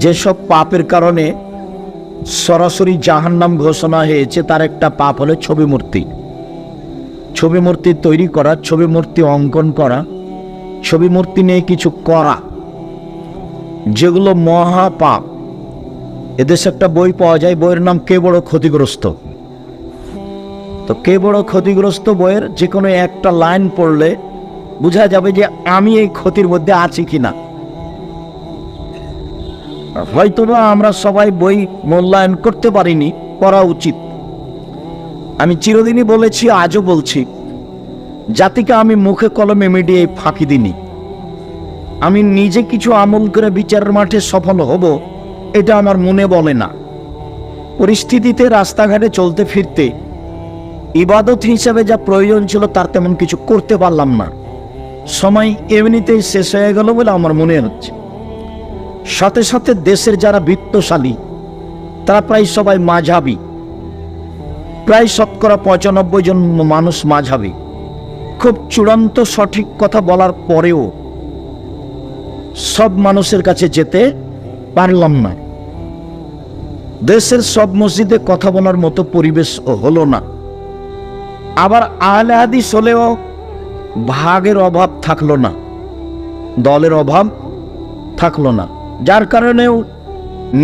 যেসব পাপের কারণে সরাসরি জাহান্নাম ঘোষণা হয়েছে তার একটা পাপ হলো ছবি মূর্তি। ছবি মূর্তি তৈরি করা, ছবি মূর্তি অঙ্কন করা, ছবি মূর্তি নিয়ে কিছু করা, যেগুলো মহা পাপ। এদেশে একটা বই পাওয়া যায়, বইয়ের নাম কে বড় ক্ষতিগ্রস্ত। তো কে বড় ক্ষতিগ্রস্ত বইয়ের যে কোনো একটা লাইন পড়লে বোঝা যাবে যে আমি এই ক্ষতির মধ্যে আছি কিনা। হয়তোবা আমরা সবাই বই মূল্যায়ন করতে পারিনি, করা উচিত। আমি চিরদিনই বলেছি, আজও বলছি, জাতিকে আমি মুখে কলমে মিডিয়ায় ফাঁকি দিইনি। আমি নিজে কিছু আমল করে বিচারের মাঠে সফল হব, এটা আমার মনে বলে না। পরিস্থিতিতে রাস্তাঘাটে চলতে ফিরতে ইবাদত হিসেবে যা প্রয়োজন ছিল তার তেমন কিছু করতে পারলাম না। সময় এমনিতেই শেষ হয়ে গেল বলে আমার মনে হচ্ছে। সাথে সাথে দেশের যারা বিত্তশালী তারা প্রায় সবাই মাঝহাবি, প্রায় শতকরা 95 জন মানুষ মাঝহাবি। খুব চূড়ান্ত সঠিক কথা বলার পরেও সব মানুষের কাছে যেতে পারলাম না। দেশের সব মসজিদে কথা বলার মতো পরিবেশ হলো না। আবার আহলে হাদিস হলেও ভাগের অভাব থাকলো না, দলের অভাব থাকলো না, যার কারণেও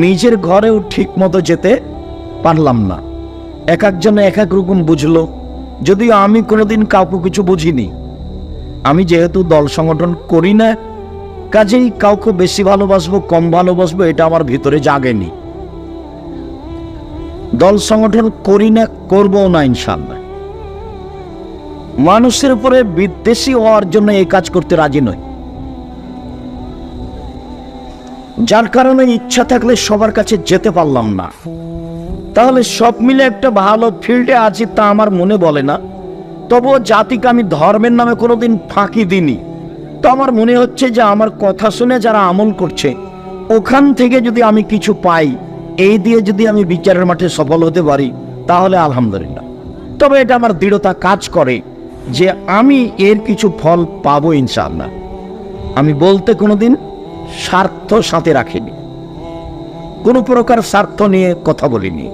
নিজের ঘরেও ঠিক মতো যেতে পারলাম না। এক একজনে এক এক রকম বুঝলো, যদিও আমি কোনোদিন কাউকে কিছু বুঝিনি। আমি যেহেতু দল সংগঠন করি না, কাজেই কাউকে বেশি ভালোবাসবো কম ভালোবাসবো এটা আমার ভিতরে জাগেনি। দল সংগঠন করি না, করবও না ইনশাআল্লাহ। মানুষের উপরে বিদ্বেষী হওয়ার জন্য এই কাজ করতে রাজি নই। যার কারণে ইচ্ছা থাকলে সবার কাছে যেতে পারলাম না। তাহলে সব মিলে একটা ভালো ফিল্ডে আছি তা আমার মনে বলে না। তবুও জাতিকে আমি ধর্মের নামে কোনোদিন ফাঁকি দিইনি। তো আমার মনে হচ্ছে যে আমার কথা শুনে যারা আমল করছে ওখান থেকে যদি আমি কিছু পাই, এই দিয়ে যদি আমি বিচারের মাঠে সফল হতে পারি তাহলে আলহামদুলিল্লাহ। তবে এটা আমার দৃঢ়তা কাজ করে যে আমি এর কিছু ফল পাবো ইনশাআল্লাহ। আমি বলতে কোনোদিন স্বার্থ সাথে রাখিনি, কোনো প্রকার স্বার্থ নিয়ে কথা বলিনি।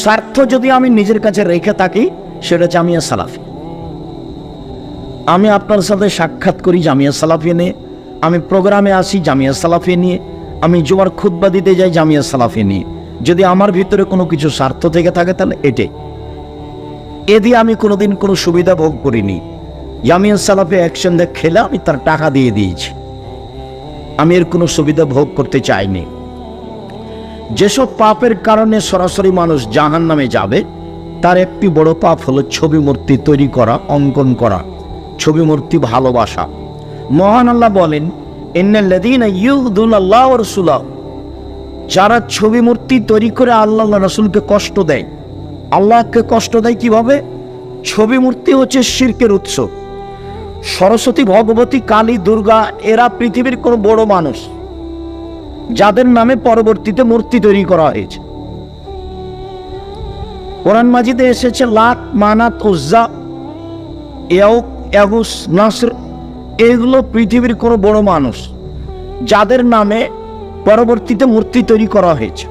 স্বার্থ যদি আমি নিজের কাছে রেখে থাকি সেটা জামিয়া সালাফি। আমি আপনার সাথে সাক্ষাৎ করি জামিয়া সালাফি নিয়ে, আমি প্রোগ্রামে আসি জামিয়া সালাফি নিয়ে, আমি জুমার খুতবা দিতে যাই জামিয়া সালাফি নিয়ে। যদি আমার ভিতরে কোনো কিছু স্বার্থ থেকে থাকে তাহলে এটাই। এ দিয়ে আমি কোনোদিন কোনো সুবিধা ভোগ করিনি। জামিয়া সালাফি অ্যাকশন দেখ খেলে আমি তার টাকা দিয়ে দিয়েছি, আমি এর কোনো সুবিধা ভোগ করতে চাইনি। যেসব পাপের কারণে সরাসরি মানুষ জাহান্নামে যাবে তার একটি বড় পাপ হলো ছবি মূর্তি তৈরি করা, অঙ্কন করা, ছবি মূর্তি ভালোবাসা। মহান আল্লাহ বলেন, ইন্নাল্লাযীনা ইউযুনাল্লাহ ওয়া রাসূলাহু, যারা ছবি মূর্তি তৈরি করে আল্লাহ রাসূলকে কষ্ট দেয়। আল্লাহকে কষ্ট দেয় কিভাবে? ছবি মূর্তি হচ্ছে শিরকের উৎস। সরস্বতী, ভগবতী, কালী, দুর্গা এরা পৃথিবীর কোন বড় মানুষ যাদের নামে পরবর্তীতে মূর্তি তৈরি করা হয়েছে। কোরআন মাজিদে এসেছে লাত, মানাত, উজ্জা, ইয়াউক, ইয়াগুস, নাসর, এগুলো পৃথিবীর কোন বড় মানুষ যাদের নামে পরবর্তীতে মূর্তি তৈরি করা হয়েছে।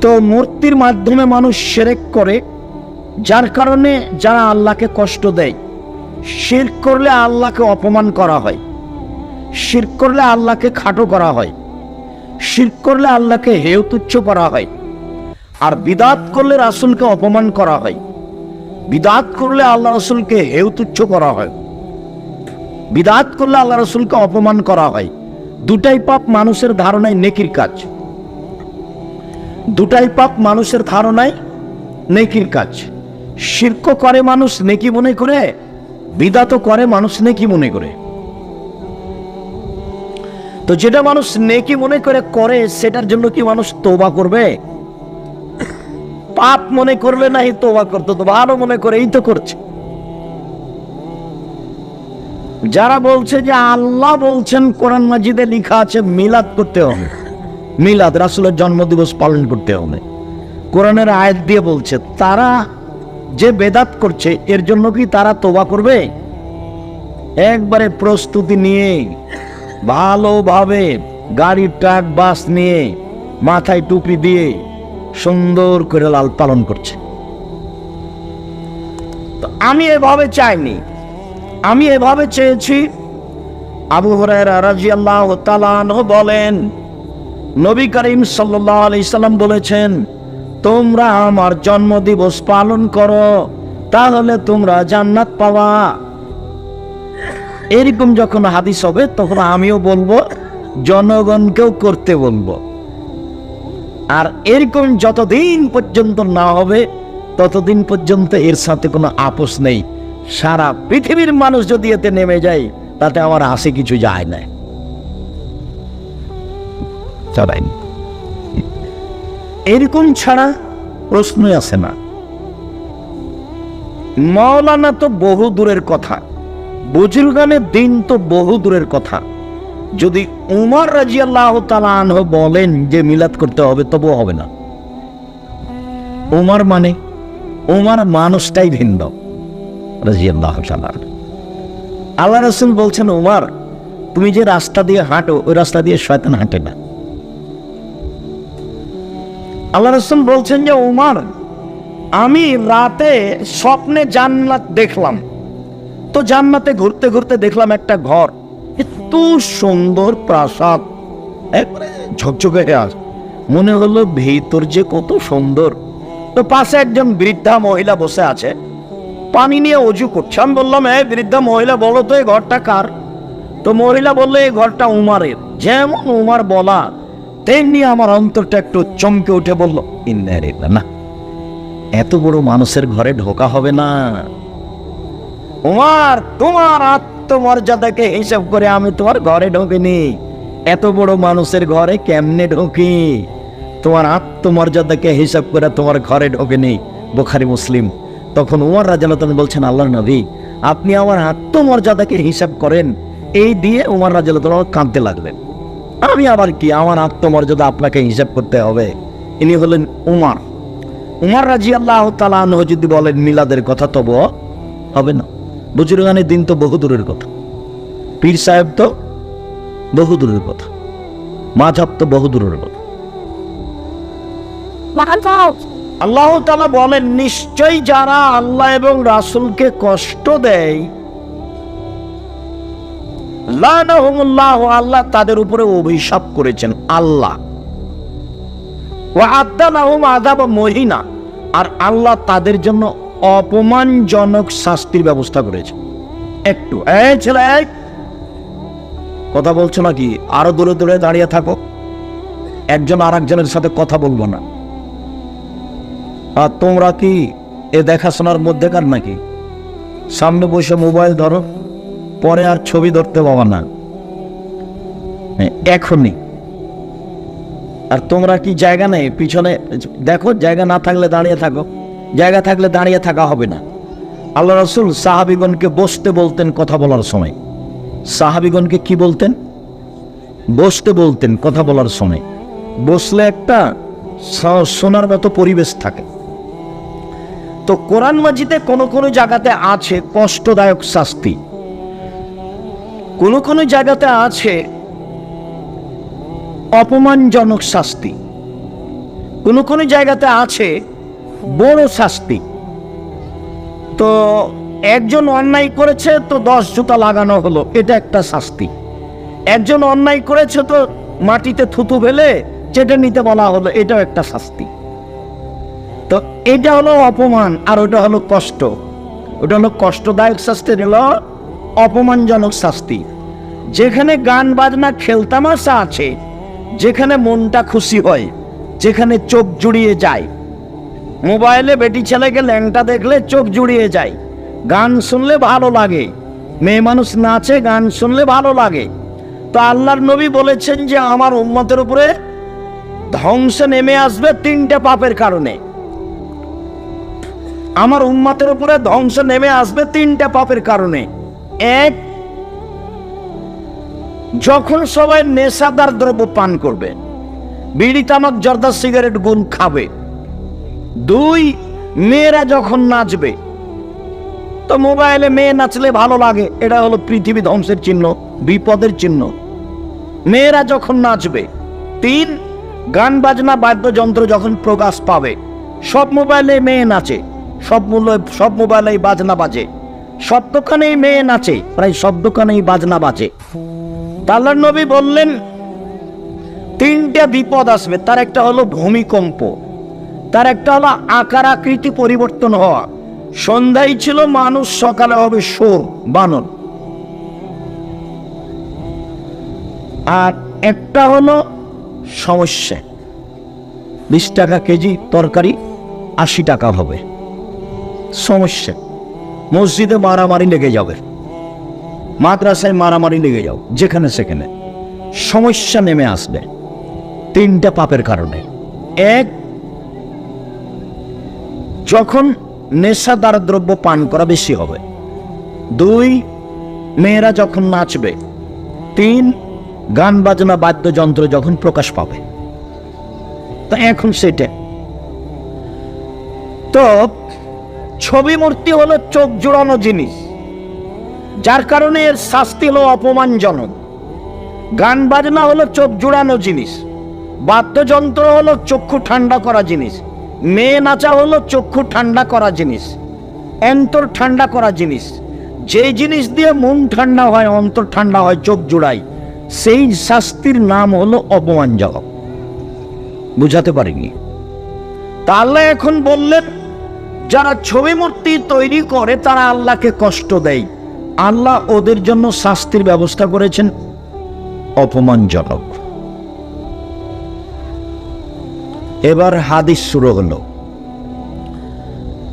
তো মূর্তির মাধ্যমে মানুষ শিরক করে, যার কারণে যারা আল্লাহকে কষ্ট দেয়। শিরক করলে আল্লাহকে অপমান করা হয়, শিরক করলে আল্লাহকে খাটো করা হয়, শিরক করলে আল্লাহকে হেয় তুচ্ছ করা হয়। আর বিদআত করলে রাসূলকে অপমান করা হয়, বিদআত করলে আল্লাহ রাসূলকে হেয় তুচ্ছ করা হয়, বিদআত করলে আল্লাহ রাসূলকে অপমান করা হয়। দুটাই পাপ মানুষের ধারণায় নেকির কাজ, দুটাই পাপ মানুষের ধারণায় নেকির কাজ। শিরক করে মানুষ নেকি মনে করে, বিদআত করে মানুষ নেকি মনে করে। তো যেটা মানুষ নেকি মনে করে সেটার জন্য কি মানুষ তওবা করবে? পাপ মনে করলে নাই তওবা করতে, তো ভালো মনে করে এই তো করছে। যারা বলছে যে আল্লাহ বলছেন কোরআন মাজিদে লেখা আছে মিলাদ করতে হবে, মিলাদ রাসূলের জন্মদিবস পালন করতে হবে, কোরআনের আয়াত দিয়ে বলছে, তারা যে বেদাত করছে এর জন্য কি তারা তওবা করবে? একবারে প্রস্তুতি নিয়ে ভালোভাবে গাড়ি ট্রাক বাস নিয়ে মাথায় টুপি দিয়ে সুন্দর করে লাল পালন করছে। তো আমি এভাবে চাইনি, আমি এভাবে চেয়েছি। আবু হুরায়রা রাদিয়াল্লাহু তাআলা আনহু বলেন, নবী করিম সাল্লাল্লাহু আলাইহি সাল্লাম বলেছেন, তোমরা আমার জন্মদিবস পালন করো, তাহলে তোমরা জান্নাত পাবা। এরকম যখন হাদিস হবে তখন আমিও বলবো, জনগণকেও করতে বলবো। আর এরকম যতদিন পর্যন্ত না হবে ততদিন পর্যন্ত এর সাথে কোনো আপোষ নেই। সারা পৃথিবীর মানুষ যদি এতে নেমে যায় তাতে আমার আসে কিছু যায় না। এরকম ছাড়া প্রশ্নই আসে না। মাওলানা তো বহু দূরের কথা, বুজুর্গানের দিন তো বহু দূরের কথা। যদি উমর রাদিয়াল্লাহু তাআলা আনহু বলেন যে মিলাদ করতে হবে, তবুও হবে না। উমর মানে উমর মানুষটাই ভিন্ন রাদিয়াল্লাহু তাআলা। আল্লাহ রাসূল বলছেন, উমর তুমি যে রাস্তা দিয়ে হাঁটো ওই রাস্তা দিয়ে শয়তান হাঁটে না। আল্লাহ রাসূল বলছেন যে, উমর আমি রাতে স্বপ্নে জান্নাত দেখলাম, তো জান্নাতে ঘুরতে ঘুরতে দেখলাম একটা ঘর, এত সুন্দর প্রাসাদ, একবারে ঝকঝকে আজ মনে হলো ভিতর যে কত সুন্দর। তো পাশে একজন বৃদ্ধা মহিলা বসে আছে, পানি নিয়ে অজু করছে। আমি বললাম, এই বৃদ্ধা মহিলা বলো তো এই ঘরটা কার? তো মহিলা বললো, এই ঘরটা উমারের। যেমন উমার বলা তেমনি আমার অন্তরটা একটু চমকে উঠে বলল, না, এত বড় মানুষের ঘরে ঢোকা হবে না। উমার, তোমার আত্মমর্যাদাকে হিসাব করে আমি তোমার ঘরে ঢোকিনি, এত বড় মানুষের ঘরে কেমনে ঢোকি? তোমার আত্মমর্যাদাকে হিসাব করে তোমার ঘরে ঢোকেনি। বুখারী মুসলিম। তখন উমর রাদিয়াল্লাহু তাআলা বলছেন, আল্লাহর নবী আপনি আমার আত্মমর্যাদাকে হিসাব করেন। এই দিয়ে উমর রাদিয়াল্লাহু তাআলা কাঁদতে লাগলেন। আমি আবার কি, আমার আত্মমর্যাদা আপনাকে হিসাব করতে হবে? ইনি হলেন উমর। উমর রাদিয়াল্লাহু তাআলা আনহু যদি বলেন মিলাদের কথা, তবুও হবে না। বুজুর্গানের দিন তো বহু দূরের কথা, পীর সাহেব তো বহু দূরের কথা, মাযহাব তো বহু দূরের কথা। আল্লাহ তাআলা বলেন, নিশ্চয়ই যারা আল্লাহ এবং রাসূলকে কষ্ট দেয়, লানাহুমুল্লাহ, আল্লাহ তাদের উপরে অভিশাপ করেছেন। আল্লাহ ওয়া আ'আদ্দা লাহুম আযাবাম মুহিনা, আর আল্লাহ তাদের জন্য অপমানজনক শাস্তির ব্যবস্থা করেছে। একটু এই ছেলে, কথা বলছো নাকি? আরো দূরে দূরে দাঁড়িয়ে থাকো, একজন আর একজনের সাথে কথা বলবো না। আর তোমরা কি এ দেখাশোনার মধ্যেকার নাকি? সামনে বসে মোবাইল ধরো, পরে আর ছবি ধরতে পাবা না এখনই। আর তোমরা কি জায়গা নেই? পিছনে দেখো, জায়গা না থাকলে দাঁড়িয়ে থাকো, জায়গা থাকলে দাঁড়িয়ে থাকা হবে না। আল্লাহ রাসূল সাহাবীগণকে বসতে বলতেন কথা বলার সময়। সাহাবীগণকে কি বলতেন? বসতে বলতেন কথা বলার সময়। বসলে একটা শোনার মতো পরিবেশ থাকে। তো কোরআন মাজিদে কোন কোন জায়গাতে আছে কষ্টদায়ক শাস্তি, কোন কোন জায়গাতে আছে অপমানজনক শাস্তি, কোন কোন জায়গাতে আছে বড় শাস্তি। তো একজন অন্যায় করেছে তো 10 জুতা লাগানো হলো, এটা একটা শাস্তি। একজন অন্যায় করেছে তো মাটিতে থুতু ফেলে চেটে নিতে বলা হলো, এটাও একটা শাস্তি। তো এটা হলো অপমান, আর ওটা হলো কষ্ট। ওটা হলো কষ্টদায়ক শাস্তি, হলো অপমানজনক শাস্তি। যেখানে গান বাজনা খেলতামাশা আছে, যেখানে মনটা খুশি হয়, যেখানে চোখ জুড়িয়ে যায়, মোবাইলে বেটি ছেলেকে ল্যাংটা দেখলে চোখ জুড়িয়ে যায়, গান শুনলে ভালো লাগে, মেয়ে মানুষ নাচে, গান শুনলে ভালো লাগে। তো আল্লাহর নবী বলেছেন যে আমার উম্মতের উপরে ধ্বংস নেমে আসবে 3টে পাপের কারণে। আমার উম্মতের উপরে ধ্বংস নেমে আসবে 3টে পাপের কারণে। এক, যখন সবাই নেশাদার দ্রব্য পান করবে, বিড়ি তামাক জর্দা সিগারেট গুণ খাবে। 2, মেয়েরা যখন নাচবে। তো মোবাইলে মেয়ে নাচলে ভালো লাগে, এটা হলো পৃথিবী ধ্বংসের চিহ্ন, বিপদের চিহ্ন। মেয়েরা যখন নাচবে। 3, গান বাজনা বাদ্যযন্ত্র যখন প্রকাশ পাবে। সব মোবাইলে মেয়ে নাচে, সব মোবাইলে বাজনা বাজে, সব দোকানেই মেয়ে নাচে, প্রায় সব দোকানেই বাজনা বাজে। আল্লাহর নবী বললেন 3টে বিপদ আসবে। তার একটা হলো ভূমিকম্প, তার একটা হলো আকার আকৃতি পরিবর্তন হওয়া। সন্ধ্যায় ছিল মানুষ, সকালে হবে শোর বানর। আর একটা হলো সমস্যা, 20 টাকা কেজি তরকারি 80 টাকা হবে। সমস্যা, মসজিদে মারামারি লেগে যাবে, মাদ্রাসায় মারামারি লেগে যাও, যেখানে সেখানে সমস্যা নেমে আসবে। 3টা পাপের কারণে। 1, যখন নেশাদার দ্রব্য পান করা বেশি হবে। 2, মেয়েরা যখন নাচবে। 3, গান বাজনা বাদ্যযন্ত্র যখন প্রকাশ পাবে। তা এখন সেটা তো ছবি মূর্তি হলো চোখ জোড়ানো জিনিস, যার কারণে এর শাস্তি হলো অপমানজনক। গান বাজনা হলো চোখ জোড়ানো জিনিস, বাদ্যযন্ত্র হলো চক্ষু ঠান্ডা করা জিনিস, মেয়ে নাচা হলো চক্ষু ঠান্ডা করা জিনিস, অন্তর ঠান্ডা করা জিনিস। যেই জিনিস দিয়ে মন ঠান্ডা হয়, অন্তর ঠান্ডা হয়, চোখ জোড়াই, সেই শাস্তির নাম হলো অপমানজনক। বুঝাতে পারিনি? তাহলে এখন বললেন যারা ছবি মূর্তি তৈরি করে তারা আল্লাহকে কষ্ট দেয়, আল্লাহ ওদের জন্য শাস্তির ব্যবস্থা করেছেন অপমানজনক। এবার হাদিস শুরু হলো।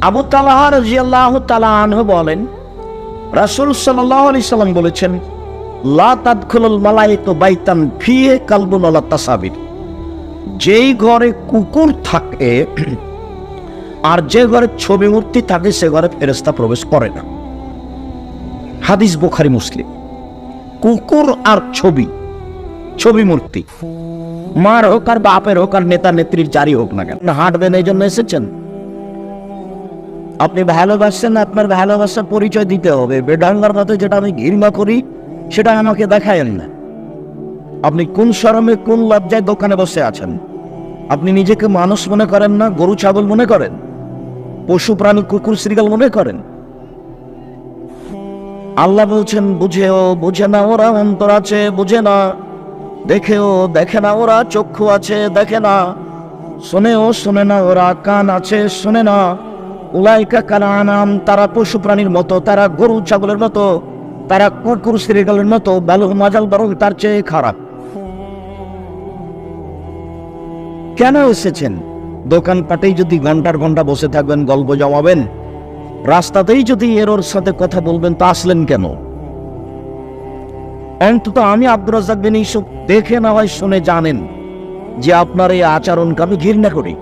আবু তালহা রাদিয়াল্লাহু তাআলা আনহু বলেন, রাসূল সাল্লাল্লাহু আলাইহি সাল্লাম বলেছেন, লা তাদখুলুল মালায়েকাতু বাইতান ফিহি কালবুন ওয়ালা তাসাবির। যেই ঘরে কুকুর থাকে আর যে ঘরে ছবি মূর্তি থাকে সে ঘরে ফেরেশতা প্রবেশ করে না। হাদিস বুখারী মুসলিম। কুকুর আর ছবি মূর্তি, মার হোক আর বাপের হোক আর নেতা নেত্রীর যারই হোক না কেন, হাঁটবেন এই জন্য এসেছেন? আপনি ভালোবাসছেন, আপনার ভালোবাসার পরিচয় দিতে হবে। বেঢাঙ্গার মতো যেটা আমি ঘৃণা করি সেটা আমাকে দেখায়েন না। আপনি কোন শরমে কোন লজ্জায় দোকানে বসে আছেন? আপনি নিজেকে মানুষ মনে করেন না, গরু ছাগল মনে করেন, পশু প্রাণী কুকুর শ্রীগাল মনে করেন? আল্লাহ বলছেন বুঝেও বুঝে না ওরা অন্তর আছে, বুঝে না, দেখেও দেখে না ওরা চক্ষু আছে, দেখে না, শোনেও শোনে না ওরা কান আছে, শোনে না। উলাইকা কাল আনাম, তারা পশু প্রাণীর মতো, তারা গরু ছাগলের মতো, তারা কুকুর শ্রীগালের মতো, বালু মাজাল বরং তার চেয়ে খারাপ। কেন এসেছেন? দোকানপাটেই যদি ঘন্টার ঘন্টা বসে থাকবেন, গল্প জমাবেন, রাস্তাতেই যদি এর ওর সাথে কথা বলবেন, তা আসলেন কেন? অন্তত আমি আব্দুর রাজ্জাক বিন ইউসুফ দেখে না হয় শুনে জানেন যে আপনার এই আচরণকে আমি ঘৃণা করি।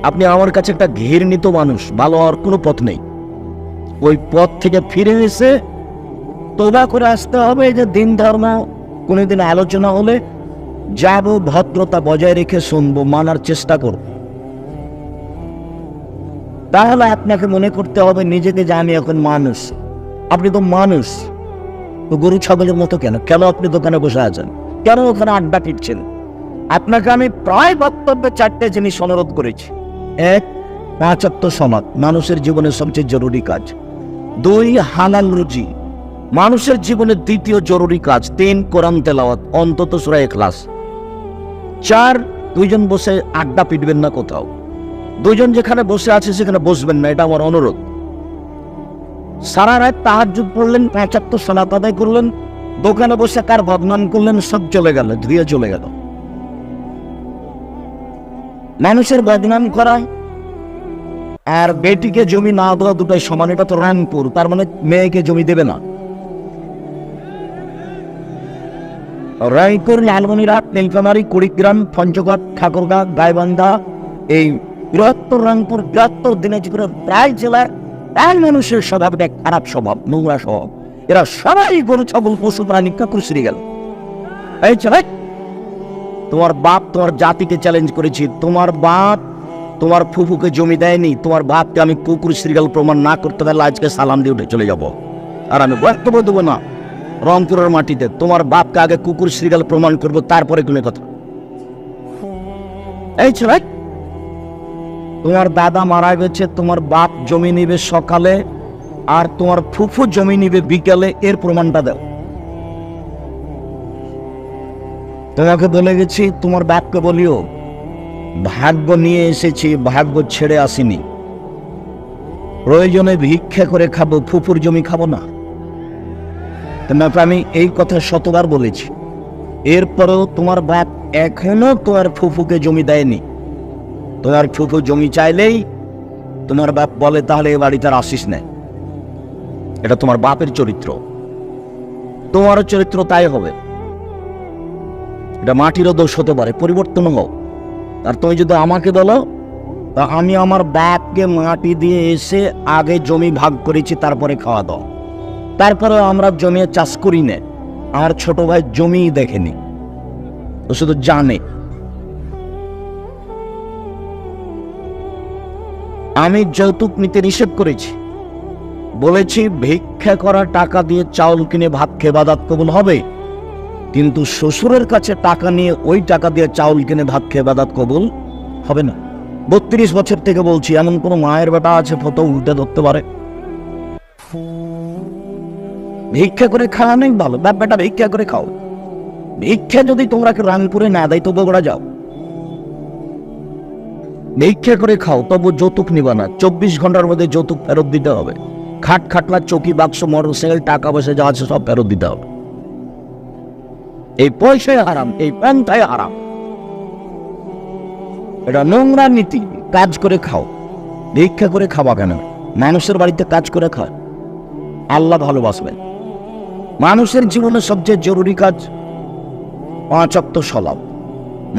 আপনি আমার কাছে একটা ঘৃণিত মানুষ, ভালো হওয়ার কোনো পথ নেই। ওই পথ থেকে ফিরে এসে তওবা করে আসতে হবে যে দিন ধর্ম কোনোদিন আলোচনা হলে যাব, ভদ্রতা বজায় রেখে শুনবো, মানার চেষ্টা করব। তাহলে আপনাকে মনে করতে হবে নিজেকে যে আমি এখন মানুষ। আপনি তো মানুষ, তো গরু ছাগলের মতো কেন? কেন আপনি দোকানে বসে আছেন? কেন ওখানে আড্ডা পিটছেন? আপনাকে আমি প্রায় বক্তব্যে 4টে জিনিস অনুরোধ করেছি। 1, 5 ওয়াক্ত সালাত, মানুষের জীবনের সবচেয়ে জরুরি কাজ। 2, হালাল রুজি, মানুষের জীবনের দ্বিতীয় জরুরি কাজ। 3, কোরআন তেলাওয়াত, অন্তত সূরা ইখলাস। 4, 2 জন বসে আড্ডা পিটবেন না কোথাও। 2 জন যেখানে বসে আছে সেখানে বসবেন না, এটা আমার অনুরোধ। সারা রাত তাহাজ্জুদ পড়লেন, 5 ওয়াক্ত সালাত আদায় করলেন, দোকানে বসে কার বদনাম করলেন, সব চলে গেল, ধুয়ে চলে গেল। মানুষের বদনাম করা আর বেটিকে জমি না দেওয়া দুটাই সমান। এটা তো রংপুর, তার মানে মেয়েকে জমি দেবে না। রায়পুর, লালমনিরহাট, নীলফামারী, কুড়িগ্রাম, পঞ্চগড়, ঠাকুরগাঁ, গাইবান্ধা, এই বৃহত্তর রংপুর, বৃহত্তর দিনাজপুরের প্রায় জেলার প্রায় মানুষের স্বভাবটা খারাপ স্বভাব, নোংরা স্বভাব। এরা সবাই গরু ছাগল পশু প্রাণী কুকুর শ্রী গেল। এই চলে, তোমার বাপ তোমার জাতিকে চ্যালেঞ্জ করেছি, তোমার বাপ তোমার ফুফুকে জমি দেয়নি, তোমার বাপকে আমি কুকুর শ্রীগাল প্রমাণ না করতে পারলে আজকে সালাম দিয়ে উঠে চলে যাব, আর আমি বক্তব্য দেবো না। রংপুরের মাটিতে। তোমার বাপকে আগে কুকুর শ্রীগাল প্রমাণ করবো, তারপরে কোনো কথা। এই ছেলে, তোমার দাদা মারা গেছে, তোমার বাপ জমি নিবে সকালে, আর তোমার ফুফু জমি নিবে বিকালে, এর প্রমাণটা দাও। তোমাকে বলে গেছি, তোমার বাপকে বলিও ভাগ্য নিয়ে এসেছি, ভাগ্য ছেড়ে আসিনি। প্রয়োজনে ভিক্ষা করে খাবো, ফুফুর জমি খাবো না। তোমাকে আমি এই কথা শতবার বলেছি। এরপরেও তোমার বাপ এখনো তোমার ফুফুকে জমি দেয়নি। তোমার ফুফু জমি চাইলেই তোমার বাপ বলে তাহলে এ বাড়িতে আর আসিস না। এটা তোমার বাপের চরিত্র, তোমারও চরিত্র তাই হবে। এটা মাটিরও দোষ হতে পারে, পরিবর্তন হোক। আর তুমি যদি আমাকে বলো, তা আমি আমার বাপকে মাটি দিয়ে এসে আগে জমি ভাগ করেছি, তারপরে খাওয়া দাও। তারপরে আমরা জমি চাষ করি না। আমার ছোট ভাই জমি দেখেনি, ও শুধু জানে। আমি যৌতুক নিতে নিষেধ করেছি, বলেছি ভিক্ষা করা টাকা দিয়ে চাউল কিনে ভাত খেয়ে বাদাত কবুল হবে, কিন্তু শ্বশুরের কাছে টাকা নিয়ে ওই টাকা দিয়ে চাউল কিনে ভাত খেয়ে বাদাত কবুল হবে না। 32 বছর থেকে বলছি, এমন কোন মায়ের বেটা আছে ফটো উল্টে ধরতে পারে? ভিক্ষা করে খাওয়া নেই ভালো, বাপ বেটা ভিক্ষা করে খাও। ভিক্ষা যদি তোমরা রামপুরে না দেয় তো বগুড়া যাও, ভিক্ষা করে খাও, তবু যৌতুক নিবা না। 24 ঘন্টার মধ্যে যৌতুক ফেরত দিতে হবে। খাট খাটলা চৌকি বাক্স মোটরসাইকেল টাকা পয়সা যা আছে সব ফেরত দিতে হবে। এই পয়সায় হারাম, এই প্যান্টায় হারাম। এটা নোংরা নীতি। কাজ করে খাও, ভিক্ষা করে খাওয়া কেন? মানুষের বাড়িতে কাজ করে খায়, আল্লাহ ভালোবাসবেন। মানুষের জীবনে সবচেয়ে জরুরি কাজ 5 ওয়াক্ত সালাত।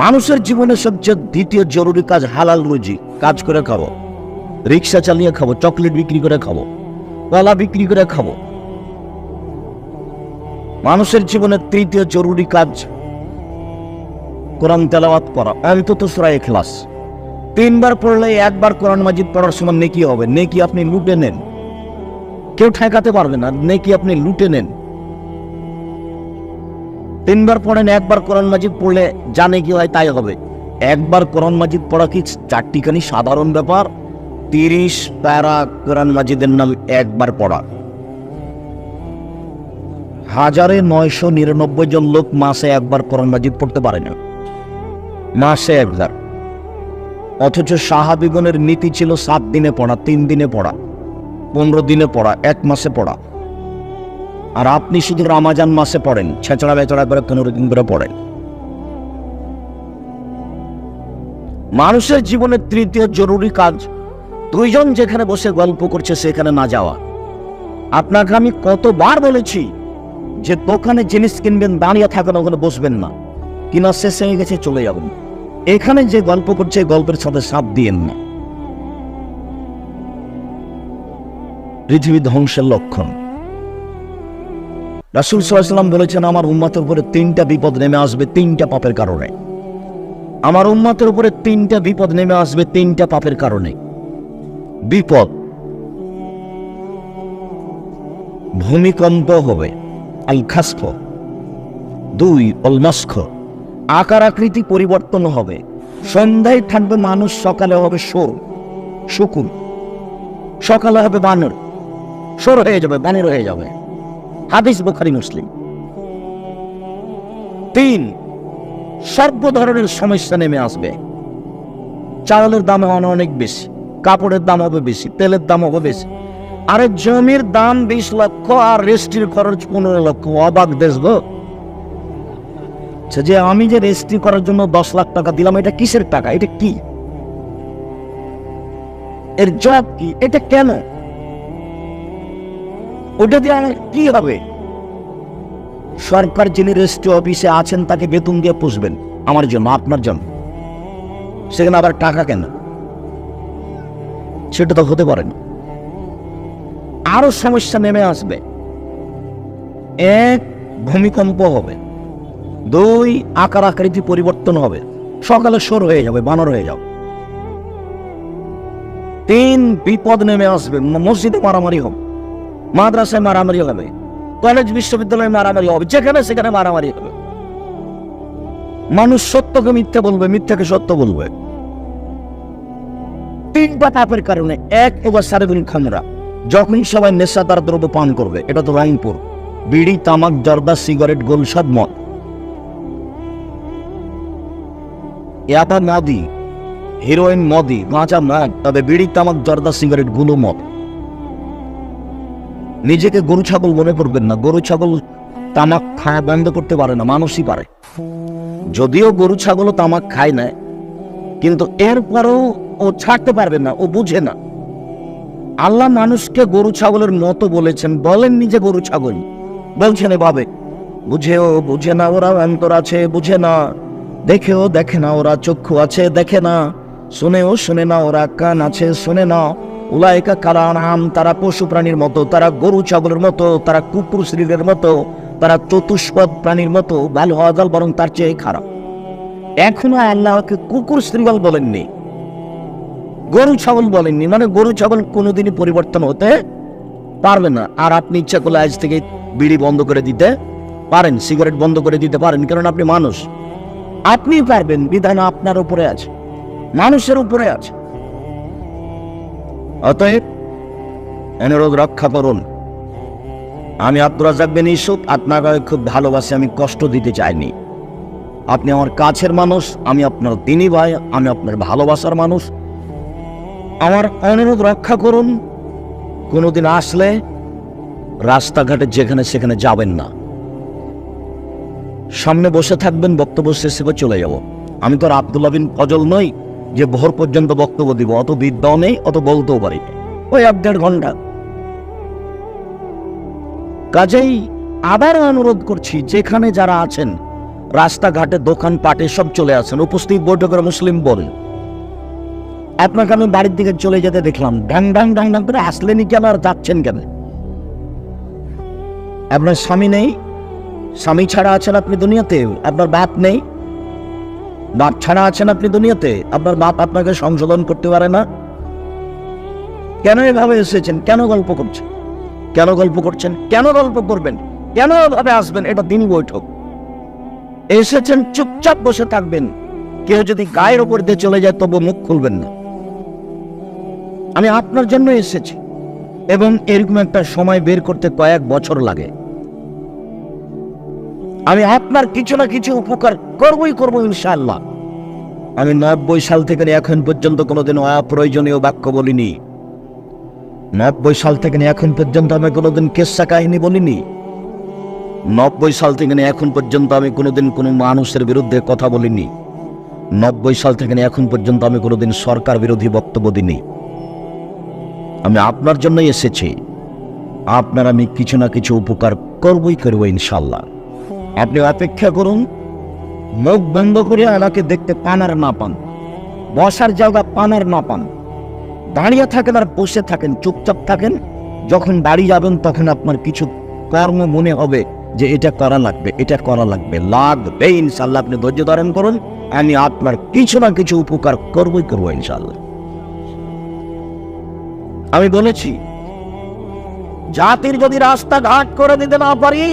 মানুষের জীবনে সবচেয়ে দ্বিতীয় জরুরি কাজ হালাল রুজি। কাজ করে খাবো, রিক্সা চালিয়ে খাবো, চকলেট বিক্রি করে খাবো, কলা বিক্রি করে খাবো। মানুষের জীবনে তৃতীয় জরুরি কাজ কোরআন তেলাওয়াত করা, অন্তত সূরা ইখলাস 3 বার পড়লে 1 বার কোরআন মাজিদ পড়ার সময় নেকি হবে। নেকি আপনি লুটে নেন, কেউ ঠেকাতে পারবে না। নেকি আপনি লুটে নেন। 3 বার পড়েন, 1 বার কোরআন মাজিদ পড়লে জানে কি হয় তাই হবে। 1 বার কোরআন মাজিদ পড়া কি চারটিখানি সাধারণ ব্যাপার? 30 প্যারা কোরআন মাজিদের নাম 1 বার পড়া। 1999 জন লোক মাসে 1 বার কোরআন মাজিদ পড়তে পারে না, মাসে 1 বার। অথচ সাহাবীগণের নীতি ছিল 7 দিনে পড়া, 3 দিনে পড়া, 15 দিনে পড়া, 1 মাসে পড়া। আর আপনি শুধু রমাজান মাসে পড়েন, ছেঁচড়া বেচড়া করে 15 দিন করে পড়েন। মানুষের জীবনের তৃতীয় জরুরি কাজ 2 জন যেখানে বসে গল্প করছে সেখানে না যাওয়া। আপনাকে আমি কতবার বলেছি যে দোকানে জিনিস কিনবেন, দাঁড়িয়ে থাকেন, ওখানে বসবেন না। কিনা শেষ হয়ে গেছে চলে যাবেন। এখানে যে গল্প করছে গল্পের সাথে সাপ দিয়েন না। পৃথিবী ধ্বংসের লক্ষণ। রাসূল সাল্লাল্লাহু আলাইহি ওয়াসাল্লাম বলেছেন, আমার উম্মতের উপরে 3টা বিপদ নেমে আসবে 3টা পাপের কারণে। আমার উম্মতের উপরে 3টা বিপদ নেমে আসবে 3টা পাপের কারণে। বিপদ, ভূমিকম্প হবে, আল খাসফ। 2 অল মাসখ, আকার আকৃতি পরিবর্তন হবে। সন্ধ্যায় থাকবে মানুষ, সকালে হবে শুকুর, সকালে হবে বানর, সর হয়ে যাবে, বানর হয়ে যাবে। হাদিস বুখারী মুসলিম। 3 সর্ব ধরনের সমস্যা নেমে আসবে। চাউলের দাম হবে অনেক বেশি, কাপড়ের দাম হবে বেশি, তেলের দাম হবে বেশি। আরে জমির দাম 20 লক্ষ আর রেস্টির খরচ 15 লক্ষ। অবাক দেশ গো। যে আমি যে রেজিস্ট্রি করার জন্য 10 লাখ টাকা দিলাম, এটা কিসের টাকা? এটা কি? এর জবাব কি? এটা কেন? ওটা দিয়ে আমার কি হবে? সরকার যিনি রেজিস্ট্রি অফিসে আছেন তাকে বেতন দিয়ে পুষবেন আমার জন্য, আপনার জন্য। সেখানে আবার টাকা কেন? সেটা তো হতে পারে না। আরো সমস্যা নেমে আসবে। 1 ভূমিকম্প হবে, 2 আকার আকৃতি পরিবর্তন হবে, সকালে সর হয়ে যাবে, বানর হয়ে যাবে। 3 বিপদ নেমে আসবে। মসজিদে মারামারি হবে, মাদ্রাসায় মারামারি হবে, কলেজ বিশ্ববিদ্যালয়ে মারামারি হবে, যেখানে সেখানে মারামারি হবে। মানুষ সত্যকে মিথ্যা বলবে, মিথ্যাকে সত্য বলবে। তিনটা পাপের কারণে। এক, এবার সারেবিন খামরা, যখন সবাই নেশাদার দ্রব্য পান করবে, এটা তো রংপুর, বিড়ি, তামাক, জর্দা, সিগারেট, গোলসাদ, মদ, এটা নাদি, হিরোইন, মদি, গাঁজা, মদ, তবে বিড়ি, তামাক, জর্দা, সিগারেট গুলো মদ। নিজেকে গরু ছাগল মনে করবেন না। গরু ছাগল তামাক খাওয়া বন্ধ করতে পারে না, মানুষই পারে। যদিও গরু ছাগলও তামাক খায় না, কিন্তু এরপরও ও ছাড়তে পারবে না, ও বুঝে না। আল্লাহ মানুষকে গরু ছাগলের মতো বলেছেন, বলেন নিজে গরু ছাগল বলছেন এভাবে, বুঝেও বুঝে না ওরা, অন্তর আছে বুঝে না, দেখেও দেখে না ওরা, চক্ষু আছে দেখে না, শুনেও শুনে না ওরা, কান আছে শুনে না। উলাইকা কালানাম, তারা পশু প্রাণীর মতো, তারা গরু ছাগলের মতো, তারা কুকুর শ্রীলের মতো, তারা চতুষ্পদ প্রাণীর মতো, ভালো হওয়া যাল বরং তার চেয়ে খারাপ। এখনো আল্লাহকে কুকুর শ্রীবল বলেননি, গরু ছাগল বলেননি। মানে গরু ছাগল কোনোদিনই পরিবর্তন হতে পারবে না। আর আপনি ইচ্ছা করলে আজ থেকে বিড়ি বন্ধ করে দিতে পারেন, সিগারেট বন্ধ করে দিতে পারেন, কারণ আপনি মানুষ, আপনি পারবেন। বিধান আপনার উপরে আছে, মানুষের উপরে আছে। অতএব অনুরোধ রক্ষা করুন। আমি আব্দুর রাজ্জাক বিন ইউসুফ আপনাকে খুব ভালোবাসি, আমি কষ্ট দিতে চাইনি। আপনি আমার কাছের মানুষ, আমি আপনার দিনী ভাই, আমি আপনার ভালোবাসার মানুষ। আমার অনুরোধ রক্ষা করুন। কোনোদিন আসলে রাস্তাঘাটে যেখানে সেখানে যাবেন না, সামনে বসে থাকবেন, বক্তব্য শেষে চলে যাব। আমি তো আর আব্দুল্লাহ বিন ফজল নই যে ভোর পর্যন্ত বক্তব্য দিব, অত বিদ্যাও নেই, অত বলতেও পারি, ওই 1.5 ঘন্টা। কাজেই আবার অনুরোধ করছি, যেখানে যারা আছেন রাস্তাঘাটে, দোকান পাটে সব চলে আসেন, উপস্থিত বৈঠকের মুসলিম বলেন। আপনাকে আমি বাড়ির দিকে চলে যেতে দেখলাম, ডাং ডাং ডাং ডাং করে আসলেনি কেন আর যাচ্ছেন কেন? আপনার স্বামী নেই, স্বামী ছাড়া আছেন আপনি দুনিয়াতে, আপনার বাপ নেই, বাপ ছাড়া আছেন আপনি দুনিয়াতে, আপনার বাপ আপনাকে সংশোধন করতে পারে না। কেন এভাবে এসেছেন? কেন গল্প করছেন? কেন গল্প করছেন? কেন গল্প করবেন? কেন এভাবে আসবেন? এটা দিন বৈঠক। এসেছেন, চুপচাপ বসে থাকবেন। কেউ যদি গায়ের ওপর দিয়ে চলে যায় তবু মুখ খুলবেন না। আমি আপনার জন্য এসেছি, এবং এরকম একটা সময় বের করতে কয়েক বছর লাগে। আমি আপনার কিছু না কিছু উপকার করবই করবো ইনশাআল্লাহ। আমি 90 সাল থেকে এখন পর্যন্ত কোনোদিন অপ্রয়োজনীয় বাক্য বলিনি। 90 সাল থেকে এখন পর্যন্ত আমি কোনোদিন কেসা কাহিনী বলিনি। 90 সাল থেকে এখন পর্যন্ত আমি কোনোদিন কোনো মানুষের বিরুদ্ধে কথা বলিনি। 90 সাল থেকে এখন পর্যন্ত আমি কোনোদিন সরকার বিরোধী বক্তব্য দিইনি। আমি আপনার জন্যই এসেছি। আপনার আমি কিছু না কিছু উপকার করবই করবো ইনশাল্লাহ। আপনি অপেক্ষা করুন, মুখ বন্ধ করে আমাকে দেখতে পান আর না পান, বসার জায়গা পান আর না পান, দাঁড়িয়ে থাকেন আর বসে থাকেন, চুপচাপ থাকেন। যখন দাঁড়িয়ে যাবেন তখন আপনার কিছু কর্ম মনে হবে যে এটা করা লাগবে, এটা করা লাগবে, লাগবে ইনশাল্লাহ। আপনি ধৈর্য ধারণ করুন, আমি আপনার কিছু না কিছু উপকার করবই করবো ইনশাল্লাহ। আমি বলেছি, জাতির যদি রাস্তাঘাট করে দিতে না পারি,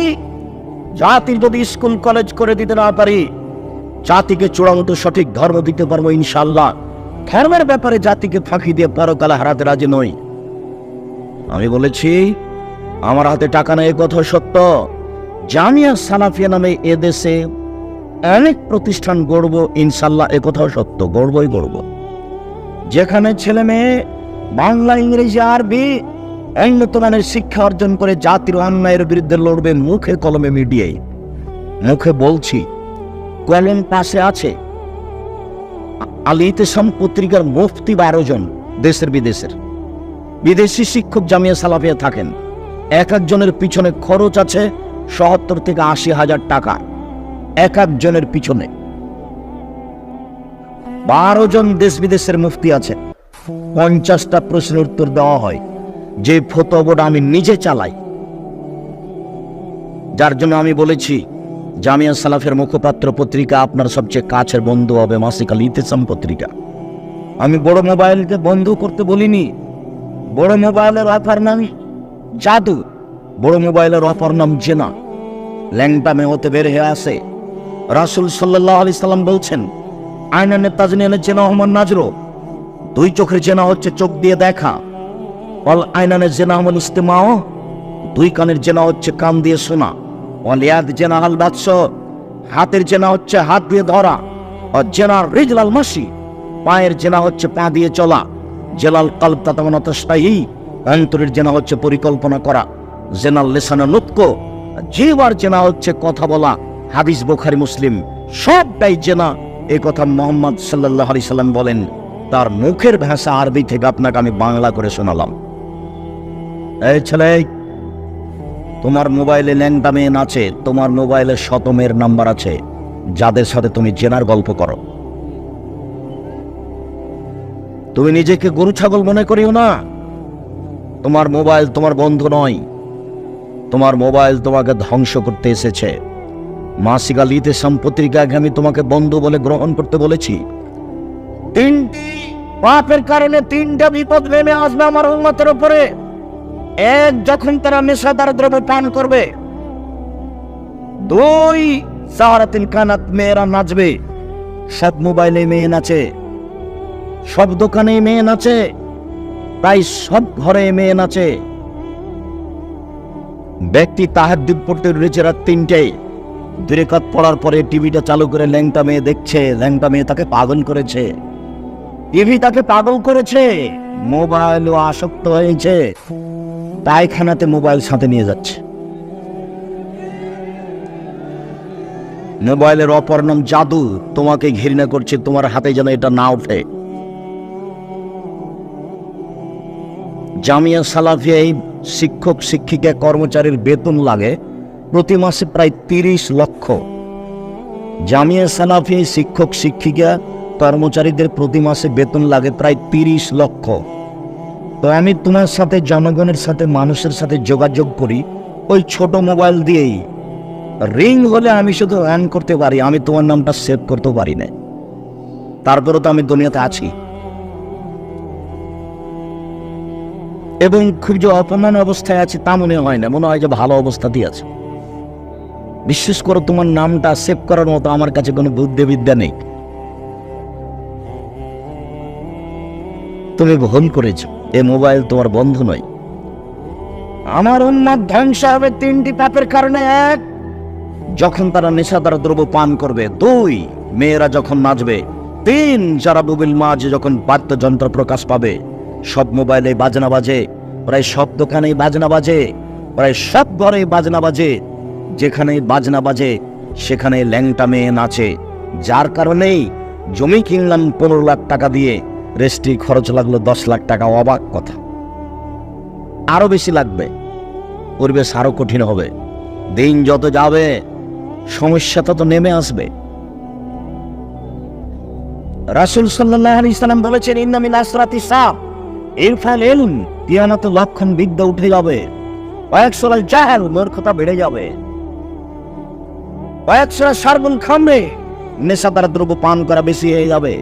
জাতির যদি স্কুল কলেজ করে দিতে না পারি, জাতিকে চূড়ান্ত সঠিক ধর্ম দিতে পারবো ইনশাল্লাহ। ধর্মের ব্যাপারে জাতিকে ফাঁকি দিয়ে পরকালে হারাতে রাজি নই। আমি বলেছি, আমার হাতে টাকা নেই, কথা সত্য। জামিয়া সালাফিয়া নামে এদেশে অনেক প্রতিষ্ঠান গড়ব ইনশাল্লাহ, একথাও সত্য, গড়বই গড়ব। যেখানে ছেলে মেয়ে বাংলা, ইংরেজি, আরবি উন্নত মানের শিক্ষা অর্জন করে জাতির অন্যায়ের বিরুদ্ধে লড়বে, মুখে কলমে মিডিয়ায়। মুখে বলছি, কলম পাশে আছে। আল ইতিসাম পত্রিকার মুফতি 12 জন, দেশের বিদেশের। বিদেশি শিক্ষক জামিয়া সালাফিয়া থাকেন। এক একজনের পিছনে খরচ আছে 70 থেকে 80 হাজার টাকা, এক একজনের পিছনে। 12 জন দেশ বিদেশের মুফতি আছে। 50টা প্রশ্নের উত্তর দেওয়া হয়, যে ফতোয়া আমি নিজে চালাই। যার জন্য আমি বলেছি, জামিয়া সালাফের মুখপাত্র পত্রিকা আপনার সবচেয়ে কাছের বন্ধু হবে মাসিক আল ইতিসাম পত্রিকা। আমি বড় মোবাইলকে বন্ধ করতে বলিনি। বড় মোবাইলের অফার নাম জাদু। বড় মোবাইলের অপর নাম জেনা। ল্যাংটা মেয়েতে বের হয়ে আসে। রাসূল সাল্লাল্লাহু আলাইহি সাল্লাম বলছেন, আইনানে তাজনিয়ানে জেনা হমান নাজরো, দুই চোখের জেনা হচ্ছে চোখ দিয়ে দেখা। অল আইনানে জেনা হমান ইস্তেমাও, দুই কানের জেনা হচ্ছে কান দিয়ে শোনা। অল ইয়াদ জেনা হাল বাদশ, হাতের জেনা হচ্ছে হাত দিয়ে ধরা। আর জেনার রিজলাল মাসি, পায়ের জেনা হচ্ছে পা দিয়ে চলা। জেলাল কলব তাতামানাতাশতাহি, অন্তরের জেনা হচ্ছে পরিকল্পনা করা। জেনাল লিসানা নুতক, জিহ্বার জেনা হচ্ছে কথা বলা। হাদিস বুখারী মুসলিম, সবটাই জেনা। এই কথা মুহাম্মদ সাল্লাল্লাহু আলাইহি সাল্লাম বলেন। তার মুখের ভাষা আরবি থেকে আপনাকে আমি বাংলা করে শোনালাম। এই ছেলে, তোমার মোবাইলে ল্যাংটা মেয়ে আছে, তোমার মোবাইলে শত মেয়ের নাম্বার আছে যাদের সাথে তুমি জেনার গল্প করো। তুমি নিজেকে গরু ছাগল মনে করিও না। তোমার মোবাইল তোমার বন্ধু নয়, তোমার মোবাইল তোমাকে ধ্বংস করতে এসেছে। মাসিক আল ইতিসাম পত্রিকায় আমি তোমাকে বন্ধু বলে গ্রহণ করতে বলেছি। তিনটি পাপের কারণে তিনটা বিপদ নেমে আসবে আমার উম্মতের উপরে। এক, যখন তারা নেশাদার দ্রব্য পান করবে। দুই, সাহারাতিন কানাত, মেয়েরা নাচবে। সব মোবাইলে মেয়ে নাচে, সব দোকানে মেয়ে নাচে, প্রায় সব ঘরে মেয়ে নাচে। ব্যক্তি তাহাজ্জুদ পড়তে উঠেছে রাত 3টায়, 2 রাকাত পড়ার পরে টিভিটা চালু করে ল্যাংটা মেয়ে দেখছে। ল্যাংটা মেয়ে তাকে পাগল করেছে, টিভি তাকে পাগল করেছে, মোবাইলও আসক্ত হয়েছে। পায়খানাতে মোবাইল সাথে নিয়ে যাচ্ছে। মোবাইলের অপর নাম জাদু। তোমাকে ঘৃণা করছে, তোমার হাতে যেন এটা না ওঠে। জামিয়া সালাফিয়ায় শিক্ষক শিক্ষিকা কর্মচারীর বেতন লাগে প্রতি মাসে প্রায় 30 লক্ষ। জামিয়া সালাফিয়ায় শিক্ষক শিক্ষিকা কর্মচারীদের প্রতি মাসে বেতন লাগে প্রায় 30 লক্ষ। তো আমি তোমার সাথে, জনগণের সাথে, মানুষের সাথে যোগাযোগ করি ওই ছোট মোবাইল দিয়েই। রিং হলে আমি শুধু অন করতে পারি, আমি তোমার নামটা সেভ করতে পারি না। তারপরেও তো আমি দুনিয়াতে আছি। এবং খুব যে অপমান অবস্থায় আছে তা মনে হয় না, মনে হয় যে ভালো অবস্থাতেই আছে। বিশেষ করে তোমার নামটা সেভ করার মতো আমার কাছে কোনো বুদ্ধিবিদ্যা নেই। তুমি ভুল করেছ, এ মোবাইল তোমার বন্ধু নয়। আমার উম্মত ধ্বংস হবে 3টি পাপের কারণে। 1, যখন তারা নেশাদার দ্রব্য পান করবে। 2, মেয়েরা যখন নাচবে। 3, যারা মোবাইল মাঝে যখন বাদ্যযন্ত্র প্রকাশ পাবে। সব মোবাইলে বাজনা বাজে, প্রায় সব দোকানেই বাজনা বাজে, প্রায় সব ঘরে বাজনা বাজে। যেখানে বাজনা বাজে সেখানে ল্যাংটা মেয়ে নাচে। যার কারণেই জমি কিনলাম 15 লাখ টাকা দিয়ে, রেজিস্ট্রি খরচ লাগলো 10 লাখ টাকা। অবাক কথা, আরো বেশি লাগবে, পরিবেশ আরো কঠিন হবে। দিন যত যাবে সমস্যা তত নেমে আসবে। রাসূল সাল্লাল্লাহু আলাইহি সাল্লাম বলেছেন, ইন্না মিন আসরাতি সাব ইরফাল ইলম, কিয়ামত লক্ষণ বিদ্যা উঠে যাবে। ওয়াকসুল জাহল, মূর্খতা বেড়ে যাবে। ওয়াকসুল শারবুল খামরে, নেশাদার দ্রব্য পান করা বেশি হয়ে যাবে।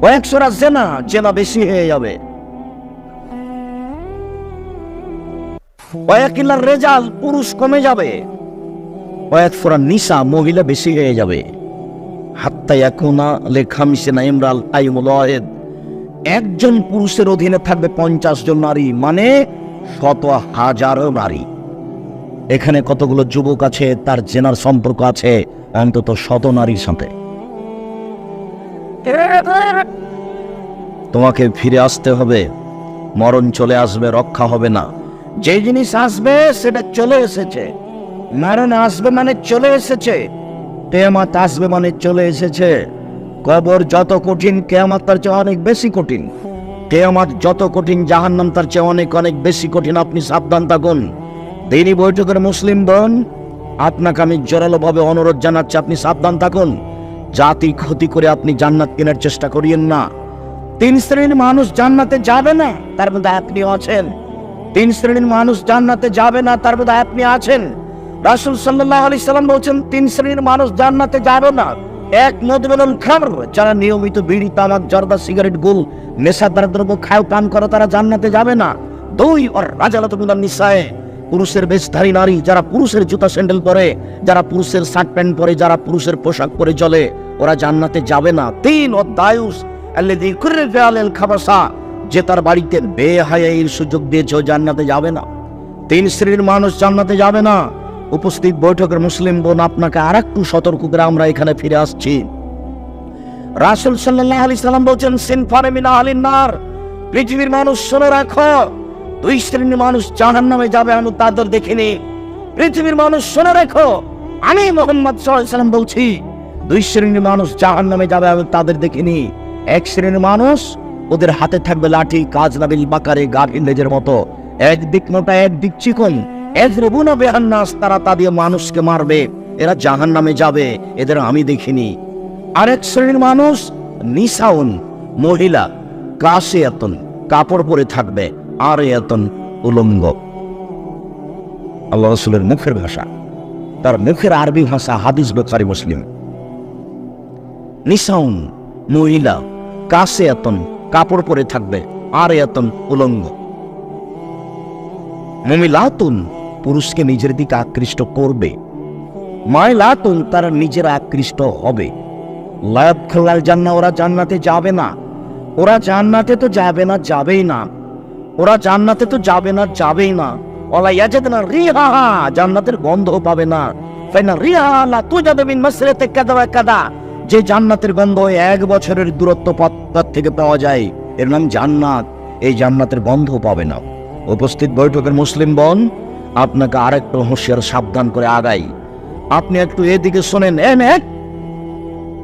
ওয়াকসুল জিনা, জিনা বেশি হয়ে যাবে। ওয়াকিলার রেজাল, পুরুষ কমে যাবে। ওয়াকসুল নিসা, মহিলা বেশি হয়ে যাবে। হাত্তা ইয়াকুনা লিখামসিনা ইমরাল আইমুল ওয়াহিদ, একজন পুরুষের অধীনে থাকবে 50 জন নারী, মানে 100,000 নারী। এখানে কতগুলো যুবক আছে, তার জেনার সম্পর্ক আছে অন্তত 100 নারীর সাথে। তোমাকে ফিরে আসতে হবে, মরণ চলে আসবে, রক্ষা হবে না। যে জিনিস আসবে সেটা চলে এসেছে। মরণ আসবে মানে চলে এসেছে, কিয়ামত আসবে মানে চলে এসেছে। কবর যত কঠিন, কিয়ামত তার চেয়ে অনেক বেশি কঠিন। কিয়ামত যত কঠিন, জাহান্নাম তার চেয়ে অনেক অনেক বেশি কঠিন। আপনি সাবধান থাকুন। দিনী বৈঠকের মুসলিম বোন, আপনাকে আমি জোরালোভাবে অনুরোধ জানাচ্ছি, আপনি সাবধান থাকুন। জাতির ক্ষতি করে আপনি জান্নাত কেনার চেষ্টা করিয়েন না। 3 শ্রেণীর মানুষ জান্নাতে যাবে না, তার মধ্যে আপনি আছেন। 3 শ্রেণীর মানুষ জান্নাতে যাবে না, তার মধ্যে আপনি আছেন। রাসূল সাল্লাল্লাহু আলাইহি সাল্লাম বলেছেন, 3 শ্রেণীর মানুষ জান্নাতে যাবে না। 1, মুদমিনুল খামর, যারা নিয়মিত বিড়ি, তামাক, জর্দা, সিগারেট, গুল, নেশাদার দ্রব্য খায় পান করে, তারা জান্নাতে যাবে না। 2 আর রাজালাতু মিনান নিসায়ে, পুরুষের বেশধারী নারী, যারা পুরুষের জুতা স্যান্ডেল পরে, যারা পুরুষের শার্ট প্যান্ট পরে, যারা পুরুষের পোশাক পরে চলে, ওরা জান্নাতে যাবে না। 3 ও দায়ুস আল্লাযী কুররিফা আলাল খাবাসা, যে তার বাড়িতে বেহায়াইর সুযোগ দিয়েছে ও জান্নাতে যাবে না। 3 শ্রেণীর মানুষ জান্নাতে যাবে না। উপস্থিত বৈঠকের মুসলিম বোন, আপনাকে আরেকটু সতর্ক করে আমরা এখানে ফিরে আসছি। রাসূল সাল্লাল্লাহু আলাইহি সাল্লাম বলেন, সিনফানে মিন আহলিন নার, পৃথিবীর মানুষ শুনে রাখো, 2 শ্রেণীর মানুষ জাহান্নামে যাবে, আমি তাদের দেখিনি। পৃথিবীর মানুষ শুনে রাখো, আমি মুহাম্মদ সাল্লাল্লাহু আলাইহি সাল্লাম বলছি, 2 শ্রেণীর মানুষ জাহান্নামে যাবে, আমি তাদের দেখিনি। 1 শ্রেণীর মানুষ, ওদের হাতে থাকবে লাঠি, কাজ নাবিল বাকারে গাভীর লেজের মতো, একদিক মোটা একদিক চিকন, এযরিবুনা বিহান নাস, তারা তা দিয়ে মানুষকে মারবে, এরা জাহান্নামে যাবে, এদের আমি দেখিনি। আরেক শ্রেণীর মানুষ নিসাউন, মহিলা, কাসিয়াতুন, কাপড় পরে থাকবে, আর এতন উলঙ্গ। আল্লাহ রাসূলের মুখের ভাষা, তার মুখের আরবি ভাষা, হাদিস বুখারী মুসলিম। নিসাউন, মহিলা, কাসিয়াতুন, কাপড় পরে থাকবে, আর এতন উলঙ্গ। মুমিলাতুন, পুরুষকে নিজের দিকে আকৃষ্ট করবে। মাইলাতুন, তারা নিজেরা আকৃষ্ট হবে। লা ইয়াদখুলুল জান্নাহ, ওরা জান্নাতে যাবে না। ওরা জান্নাতে তো যাবে না, যাবেই না। ওরা জান্নাতে তো যাবে না, যাবেই না। ওয়ালা ইয়াজিদনা রিহাহা, জান্নাতের গন্ধ পাবে না। ফাইনা রিহা লা তুজাদু মিন মাসরিতি কাযা ওয়া কাযা, যে জান্নাতের গন্ধ 1 বছরের দূরত্ব পথ থেকে পাওয়া যায়, এর নাম জান্নাত। এই জান্নাতের গন্ধ পাবে না। উপস্থিত বৈঠকের মুসলিম বোন, আপনাকে আরেকটু হুঁশিয়ার সাবধান করে আগাই। আপনি একটু এদিকে শোনেন।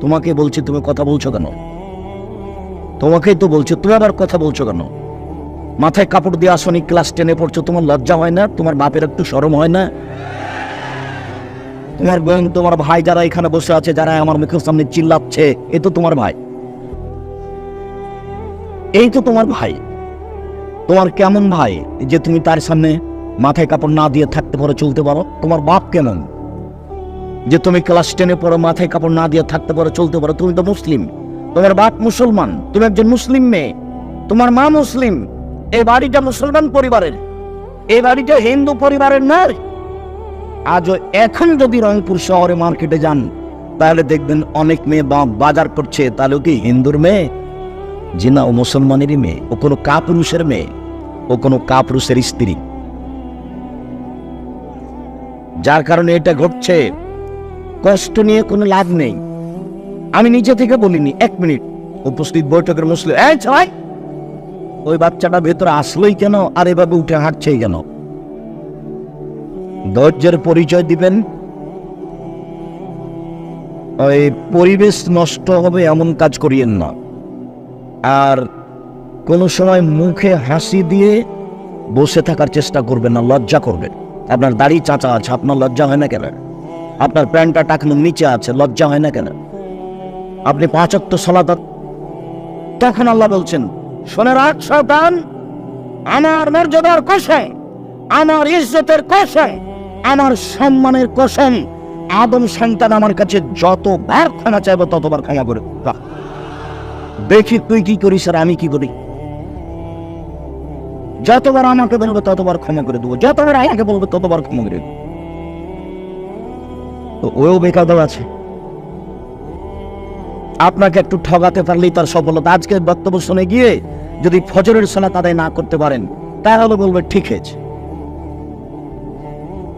তোমাকে বলছি, তুমি কথা বলছো কেন? তোমাকেই তো বলছো, তুমি আবার কথা বলছো কেন? মাথায় কাপড় দিয়ে আসনি, ক্লাস 10-এ পড়ছো, তোমার লজ্জা হয় না? তোমার বাপের একটু শরম হয় না? তোমার বোন, তোমার ভাই যারা এখানে বসে আছে, যারা আমার মুখের সামনে চিল্লাচ্ছে, এ তো তোমার ভাই, এই তো তোমার ভাই। তোমার কেমন ভাই যে তুমি তার সামনে মাথায় কাপড় না দিয়ে থাকতে পারো, চলতে পারো? তোমার বাপ কেমন যে তুমি ক্লাস 10-এ পড়ো, মাথায় কাপড় না দিয়ে থাকতে পারো, চলতে পারো? তুমি তো মুসলিম, তোমার বাপ মুসলমান, তুমি একজন মুসলিম মেয়ে, তোমার মা মুসলিম। এই বাড়িটা মুসলমান পরিবারের, এই বাড়িটা হিন্দু পরিবারের নয়। আজও এখন যদি রংপুর শহরে মার্কেটে যান, তাহলে দেখবেন অনেক মেয়ে বাজার করছে, তাহলে কি হিন্দুর মেয়ে? জি না, ও মুসলমানেরই মেয়ে। ও কোনো কাপুরুষের মেয়ে, ও কোনো কাপুরুষের স্ত্রী। যার কারণে এটা ঘটছে। কষ্ট নিয়ে কোনো লাভ নেই। আমি নিজে থেকে বলিনি। 1 মিনিট। উপস্থিত বৈঠকের মুসলিম, ছয়, ওই বাচ্চাটা ভেতরে আসলোই কেন, আর এভাবে উঠে হাঁটছেই কেন? ধৈর্যের পরিচয় দিবেন। ওই পরিবেশ নষ্ট হবে এমন কাজ করিয়েন না। আর কোন সময় মুখে হাসি দিয়ে বসে থাকার চেষ্টা করবেন না, লজ্জা করবেন। আপনার দাড়ি চাচা আছে, আপনার লজ্জা হয় না কেন? আপনার প্যান্টটা টাকনুর নিচে আছে, লজ্জা হয় না কেন? আপনি 5 ওয়াক্ত সালাত, তখন আল্লাহ বলছেন, শুনে রাখ শয়তান, আমার মর্যাদার কসম, আমার ইজ্জতের কসম, আমার সম্মানের কসম, আদম সন্তান আমার কাছে যতবার ক্ষমা চাইবে ততবার ক্ষমা করে দেখি তুই কি করিস আর আমি কি করি। যতবার আমাকে বলবে ততবার ক্ষমা করে দেবো, যতবার আমাকে বলবে ততবার ক্ষমা করে দেবো। তো ওও বেকার আছে। আপনাকে একটু ঠগাতে পারলেই তার সফলতা। আজকে বক্তব্য শুনে গিয়ে যদি ফজরের সালাত আদায় না করতে পারেন, তাহলে বলবে ঠিক আছে,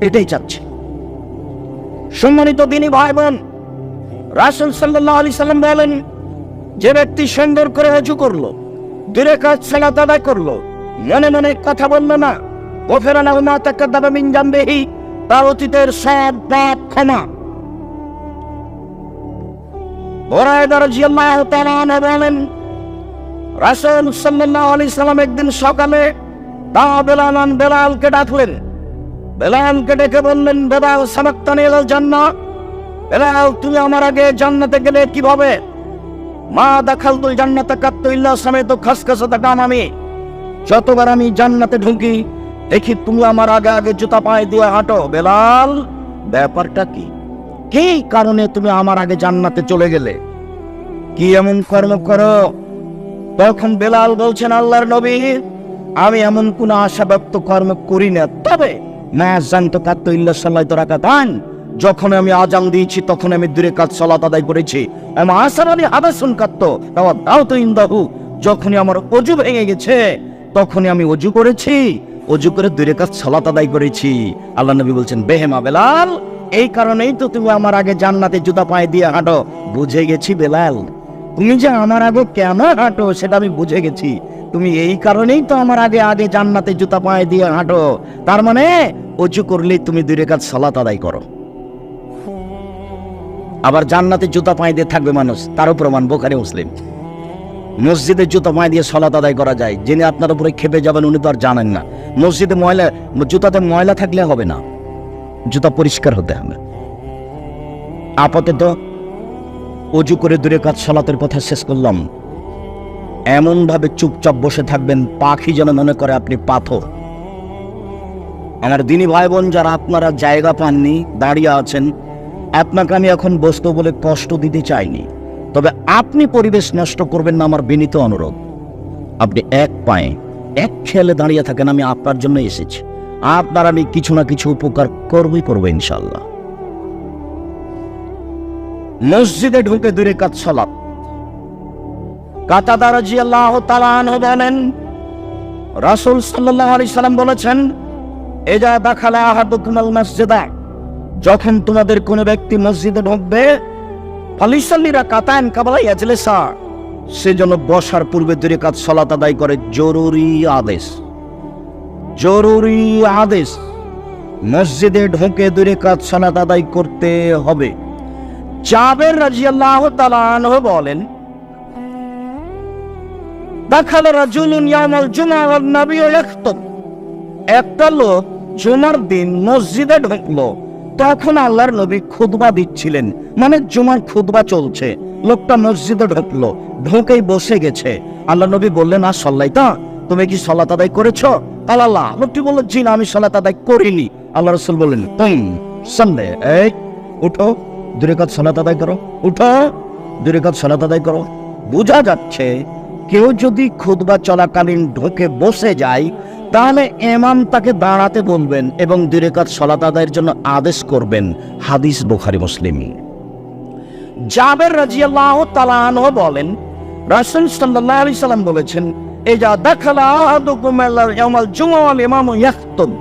এটাই চাচ্ছে। সম্মানিত দিনী ভাই বোন, রাসূল সাল্লাল্লাহু আলাইহি সাল্লাম বলেন, যে ব্যক্তি সুন্দর করে ওযু করলো, 2 রাকাত সালাত আদায় করলো, মনে মনে কথা বললো না, গফিরা লাহু মা তাকাদ্দামা মিন যামবিহি, তার অতীতের সব পাপ ক্ষমা। বুরায়দা রাদিয়াল্লাহু তাআলা আনহু বলেন, রাসূল সাল্লাল্লাহু আলাইহি সাল্লাম একদিন সকালে বেলালকে ডাকলেন। বেলালকে ডেকে বললেন, বেলাল সাবাক্তানি ইলাল জান্নাহ, বেলাল তুমি আমার আগে জান্নাতে গেলে কিভাবে? মা দাখালতুল জান্নাতা কাত্তু ইল্লা সামাইতু খাসখাসাতা গামামি, যতবার আমি জান্নাতে ঢুকি দেখি তুমি আমার আগে আগে জুতা পায়ে দিয়ে হাঁটো। বেলাল, ব্যাপারটা কি? কি কারণে তুমি আমার আগে জান্নাতে চলে গেলে? কি এমন কর্ম করো? তখন বেলাল বলছেন, আল্লাহর নবী, আমি এমন কোন আশাব্যক্ত কর্ম করি না, তবে যখন আমি আজান দিয়েছি তখন আমি 2 রাকাত সালাত আদায় করেছি। যখনই আমার অজু ভেঙে গেছে তখনই আমি অজু করেছি, অজু করে 2 রাকাত সালাত আদায় করেছি। আল্লাহ নবী বলছেন, বেহেমা বেলাল, এই কারণেই তো তুমি আমার আগে জান্নাতে জুতা পায়ে দিয়ে হাঁটো। বুঝে গেছি বেলাল, তুমি যে আমার আগে কেন হাঁটো সেটা আমি বুঝে গেছি। তুমি এই কারণেই তো আমার আগে আগে জান্নাতে জুতা পায়ে দিয়ে হাঁটো। তার মানে অজু করলেই তুমি 2 রাকাত সালাত আদায় করো। আবার জান্নাতে জুতা পায়ে দিয়ে থাকবে মানুষ, তারও প্রমাণ বুখারী মুসলিম। মসজিদে জুতা পায়ে দিয়ে সালাত আদায় করা যায়। যিনি আপনার উপরে খেপে যাবেন উনি তো আর জানেন না। মসজিদে জুতাতে ময়লা থাকলে হবে না, জুতা পরিষ্কার হতে হবে। আপাতত অজু করে 2 রাকাত সালাতের কথা শেষ করলাম। এমন ভাবে চুপচাপ বসে থাকবেন পাখি যেন মনে করে আপনি পাথর। আমার দিনী ভাই বোন যারা আপনারা জায়গা পাননি, দাঁড়িয়ে আছেন, আপনাকে আমি এখন বসতে বলে কষ্ট দিতে চাইনি, তবে আপনি পরিবেশ নষ্ট করবেন না, আমার বিনীত অনুরোধ। আপনি এক পায়ে এক খেয়ালে দাঁড়িয়ে থাকেন, আমি আপনার জন্য এসেছি। আপনার আমি কিছু না কিছু উপকার করবই করবো ইনশাল্লাহ। মসজিদে ঢুকে 2 রাকাত সালাত। কাতাদা রাদিয়াল্লাহু তাআলা আনহু বলেন, রাসূল সাল্লাল্লাহু আলাইহি সাল্লাম বলেছেন, ইজা দাখালা আহাদুকুমুল মাসজিদা, যখন তোমাদের কোনো ব্যক্তি মসজিদে ঢুকবে, ফালিসাল্লি রাকাতান কাবলা ইয়াজলিসা, সেজন্য বসার পূর্বে 2 রাকাত সালাত আদায় করে। জরুরি আদেশ, জরুরি আদেশ, মসজিদে ঢুকে 2 রাকাত সালাত আদায় করতে হবে। জাবের রাদিয়াল্লাহু তাআলা আনহু বলেন, দাখালা রাজুলুন ইয়াউমাল জুমআ ওয়ান নাবিয়্যু ইয়াখতুব, একটা লোক জুমার দিন মসজিদে ঢুকলো, তখন আল্লাহর নবী খুতবা দিচ্ছিলেন, মানে জুমার খুতবা চলছে। লোকটা মসজিদে ঢুকলো, ঢুকেই বসে গেছে। আল্লাহ নবী বললেন, আর সাল্লাইতা, তুমি কি সালাত আদায় করেছো? আল্লাহ, লোকটি বলল, জি না, আমি সালাত আদায় করিনি। আল্লাহ রাসূল বললেন, তুই সামনে, এই উঠো, 2 রাকাত সালাত আদায় করো, উঠো, 2 রাকাত সালাত আদায় করো। বোঝা যাচ্ছে কেউ যদি খুতবা চলাকালীন ঢুকে বসে যায়, তাহলে ইমাম তাকে দাঁড়াতে বলবেন এবং 2 রাকাত সালাত আদায়ের জন্য আদেশ করবেন। হাদিস বুখারী মুসলিম। জাবের রাদিয়াল্লাহু তাআলা আনহু বলেন, রাসূল সাল্লাল্লাহু আলাইহি সাল্লাম বলেছেন, ইজা দাখালা আহাদুকুম ইয়াউমাল জুমআ ওয়াল ইমামু ইয়াখতুব,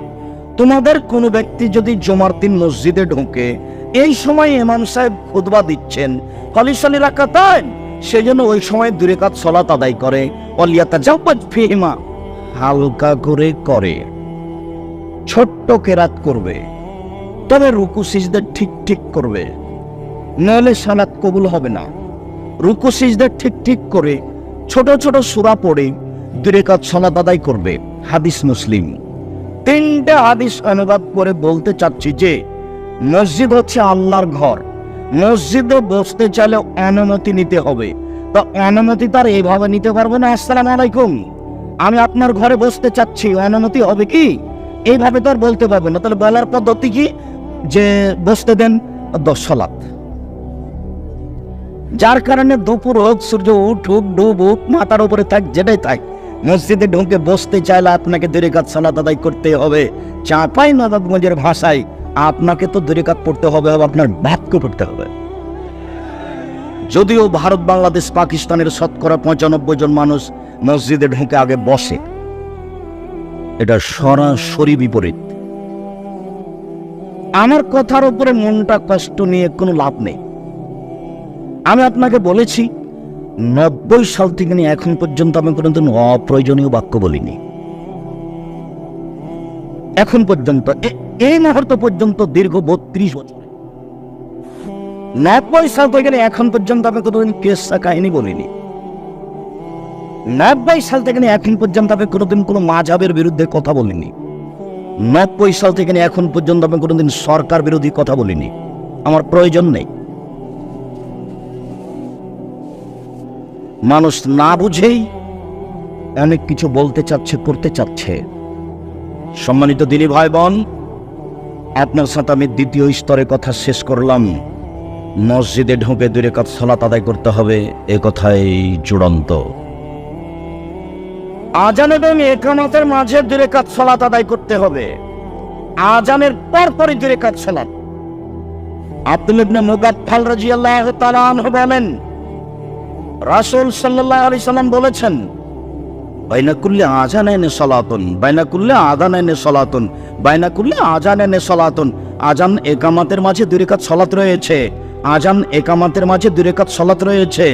তোমাদের কোন ব্যক্তি যদি জুমার দিন মসজিদে ঢোকে, এই সময় ইমাম সাহেব খুতবা দিচ্ছেন, ফালিসাল্লি রাকাতান, সেজন্য ওই সময় 2 রাকাত সালাত আদায় করে। ওয়ালিয়াতাজাওয়াজ ফিহিমা, হালকা করে করে, ছোট্ট কেরাত করবে, তবে রুকু সিজদা ঠিক ঠিক করবে, নইলে সালাত কবুল হবে না। রুকু সিজদা ঠিক ঠিক করে ছোট ছোট সূরা পড়ে 2 রাকাত সালাত আদায় করবে। হাদিস মুসলিম। 3টে হাদিস অনুবাদ করে বলতে চাচ্ছি যে মসজিদ হচ্ছে আল্লাহর ঘর। মসজিদে বসতে চাইলে অনুমতি নিতে হবে। তো অনুমতি তার এইভাবে নিতে পারবে না, আসসালামু আলাইকুম, আমি আপনার ঘরে বসতে চাচ্ছি, অনুমতি হবে কি? এইভাবে তো আর বলতে পারবে না। তাহলে বলার পদ্ধতি কি? যে বসতে দেন, 10 সালাত। যার কারণে দুপুর হোক, সূর্য উঠুক, ডুবুক, মাথার উপরে থাক, যেটাই থাক, মসজিদে ঢুকে বসতে চাইলে আপনাকে 2 রাকাত সালাত আদায় করতে হবে। চাঁপাই নবাবগঞ্জের ভাষায় আপনাকে তো 2 রাকাত পড়তে হবে, আপনার ভাগ্য পড়তে হবে। যদিও ভারত, বাংলাদেশ, পাকিস্তানের শতকরা 95 জন মানুষ মসজিদে ঢুকে আগে বসে, এটা সরাসরি বিপরীত। আমার কথার উপরে মনটা কষ্ট নিয়ে কোনো লাভ নেই। আমি আপনাকে বলেছি 90 সাল থেকে নিয়ে এখন পর্যন্ত আমি কোনোদিন অপ্রয়োজনীয় বাক্য বলিনি। এখন পর্যন্ত, এই মুহূর্ত পর্যন্ত, দীর্ঘ 32 বছর, 90 সাল থেকে এখন পর্যন্ত আমি কোনোদিন কেসা কাহিনী বলিনি। 90 সাল থেকে এখন পর্যন্ত আমি কোনোদিন কোনো মাযহাবের বিরুদ্ধে কথা বলিনি। 90 সাল থেকে এখন পর্যন্ত আমি কোনোদিন সরকার বিরোধী কথা বলিনি। আমার প্রয়োজন নেই। মানুষ না বুঝেই অনেক কিছু বলতে চাচ্ছে, করতে চাচ্ছে। সম্মানিত দিনী ভাই বোন, আপনার সাথে আমি দ্বিতীয় স্তরে কথা শেষ করলাম। মসজিদে ঢুকে 2 রাকাত সালাত আদায় করতে হবে, এ কথাই চূড়ান্ত। আজান এবং ইকামতের মাঝে 2 রাকাত সালাত আদায় করতে হবে। আজানের পরপরই 2 রাকাত সালাত। আব্দুল্লাহ ইবনে মুগাফফাল রাদিয়াল্লাহু তাআলা আনহু বলেন, রাসূল সাল্লাল্লাহু আলাইহি সাল্লাম বলেছেন, বাইনা কুল্লি আযানাইনি সালাতুন, বাইনা কুল্লি আযানাইনি সালাতুন, বাইনা কুল্লি আযানাইনি সালাতুন। আজান ইকামতের মাঝে 2 রাকাত সালাত রয়েছে। আজান ইকামতের মাঝে 2 রাকাত সালাত রয়েছে।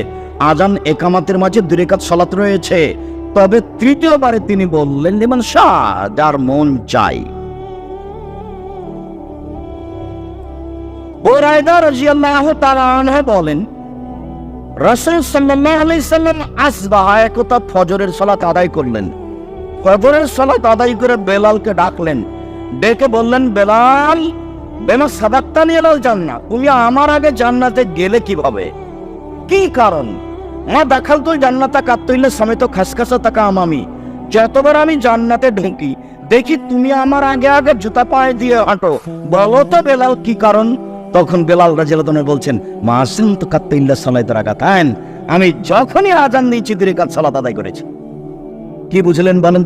আজান ইকামতের মাঝে 2 রাকাত সালাত রয়েছে। তবে তৃতীয়বারে তিনি বললেন, লিমান শাহ, যার মন চাই। বুরায়দা রাদিয়াল্লাহু তাআলা আনহু বলেন, রাসূল সাল্লাল্লাহু আলাইহি সাল্লাম আসবাহ একতা ফজরের সালাত আদায় করলেন। ফজরের সালাত আদায় করে বেলালকে ডাকলেন, ডেকে বললেন, বেলাল, বেমা সাবাক্তানি ইলাল জান্নাহ, তুমি আমার আগে জান্নাতে গেলে কিভাবে? কি কারণ? মা দাখালতুল জান্নাতা কাত্তাইলে সমেত খাসখাসা তাকা আমামি, যতবার আমি জান্নাতে ঢুকি দেখি তুমি আমার আগে আগে জুতা পায়ে দিয়ে হাঁটো, বলো তো বেলাল কি কারণ? তখন বেলাল রাদিয়াল্লাহু আনহু বলছেন, মাসিন তো কাত্তাইল্লা সালাত রাকাতান, আমি যখনই আজান দিয়েছি 2 রাকাত সালাত আদায় করেছি। কি বুঝলেন বলেন?